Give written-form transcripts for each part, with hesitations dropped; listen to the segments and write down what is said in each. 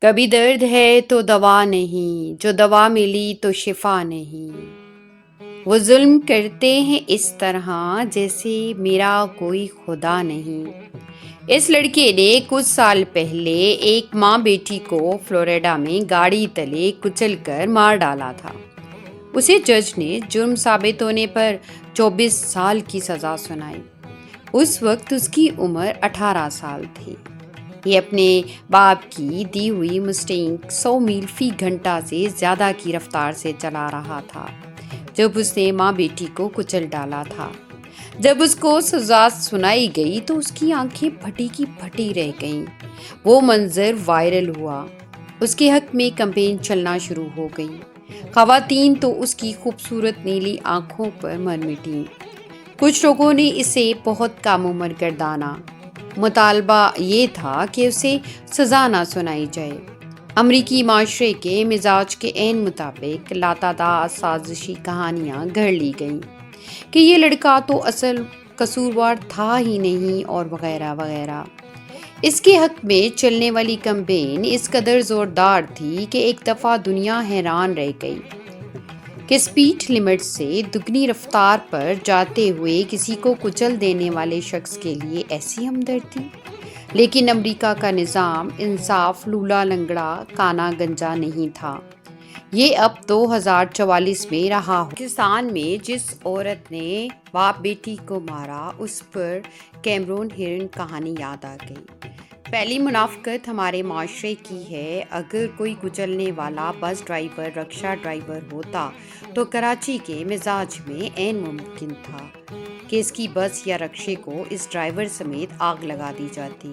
کبھی درد ہے تو دوا نہیں، جو دوا ملی تو شفا نہیں۔ وہ ظلم کرتے ہیں اس طرح جیسے میرا کوئی خدا نہیں۔ اس لڑکے نے کچھ سال پہلے ایک ماں بیٹی کو فلوریڈا میں گاڑی تلے کچل کر مار ڈالا تھا۔ اسے جج نے جرم ثابت ہونے پر 24 سال کی سزا سنائی۔ اس وقت اس کی عمر 18 سال تھی۔ یہ اپنے باپ کی دی ہوئی مسٹینگ 100 میل فی گھنٹہ سے زیادہ کی رفتار سے چلا رہا تھا جب اس نے ماں بیٹی کو کچل ڈالا تھا۔ جب اس کو سزا سنائی گئی تو اس کی آنکھیں پھٹی کی پھٹی رہ گئیں۔ وہ منظر وائرل ہوا۔ اس کے حق میں کمپین چلنا شروع ہو گئی۔ خواتین تو اس کی خوبصورت نیلی آنکھوں پر مر مٹیں۔ کچھ لوگوں نے اسے بہت کم عمر گردانا۔ مطالبہ یہ تھا کہ اسے سزا نہ سنائی جائے۔ امریکی معاشرے کے مزاج کے عین مطابق لاتعداد سازشی کہانیاں گھڑ لی گئیں کہ یہ لڑکا تو اصل قصوروار تھا ہی نہیں اور وغیرہ وغیرہ۔ اس کے حق میں چلنے والی کمپین اس قدر زوردار تھی کہ ایک دفعہ دنیا حیران رہ گئی کہ سپیڈ لمٹ سے دگنی رفتار پر جاتے ہوئے کسی کو کچل دینے والے شخص کے لیے ایسی ہمدردی۔ لیکن امریکہ کا نظام انصاف لولا لنگڑا کانا گنجا نہیں تھا۔ یہ اب 2044 میں رہا ہو۔ پاکستان میں جس عورت نے باپ بیٹی کو مارا اس پر کیمرون ہیرن کہانی یاد آ گئی۔ پہلی منافقت ہمارے معاشرے کی ہے۔ اگر کوئی کچلنے والا بس ڈرائیور رکشہ ڈرائیور ہوتا تو کراچی کے مزاج میں عین ممکن تھا کہ اس کی بس یا رکشے کو اس ڈرائیور سمیت آگ لگا دی جاتی۔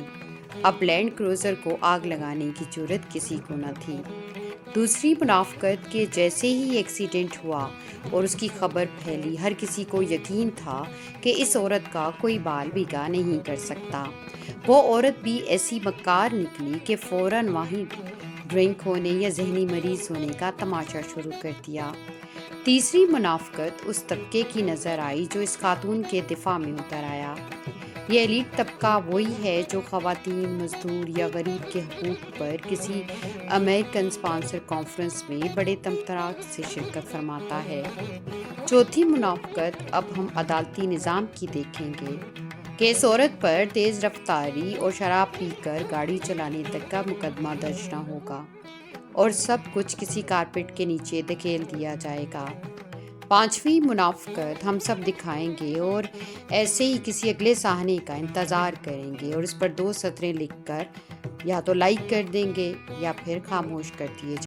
اب لینڈ کروزر کو آگ لگانے کی جرأت کسی کو نہ تھی۔ دوسری منافقت کہ جیسے ہی ایکسیڈنٹ ہوا اور اس کی خبر پھیلی ہر کسی کو یقین تھا کہ اس عورت کا کوئی بال بیگا نہیں کر سکتا۔ وہ عورت بھی ایسی مکار نکلی کہ فوراً وہیں ڈرنک ہونے یا ذہنی مریض ہونے کا تماشا شروع کر دیا۔ تیسری منافقت اس طبقے کی نظر آئی جو اس خاتون کے دفاع میں اتر آیا۔ یہ ایلیٹ طبقہ وہی ہے جو خواتین، مزدور یا غریب کے حقوق پر کسی امریکن اسپانسر کانفرنس میں بڑے تمطراق سے شرکت فرماتا ہے۔ چوتھی منافقت اب ہم عدالتی نظام کی دیکھیں گے کہ اس عورت پر تیز رفتاری اور شراب پی کر گاڑی چلانے تک کا مقدمہ درج نہ ہوگا اور سب کچھ کسی کارپیٹ کے نیچے دھکیل دیا جائے گا۔ پانچویں منافقت ہم سب دکھائیں گے اور ایسے ہی کسی اگلے سہانے کا انتظار کریں گے اور اس پر 2 سطریں لکھ کر یا تو لائک کر دیں گے یا پھر خاموش کر دیے جائیں گے۔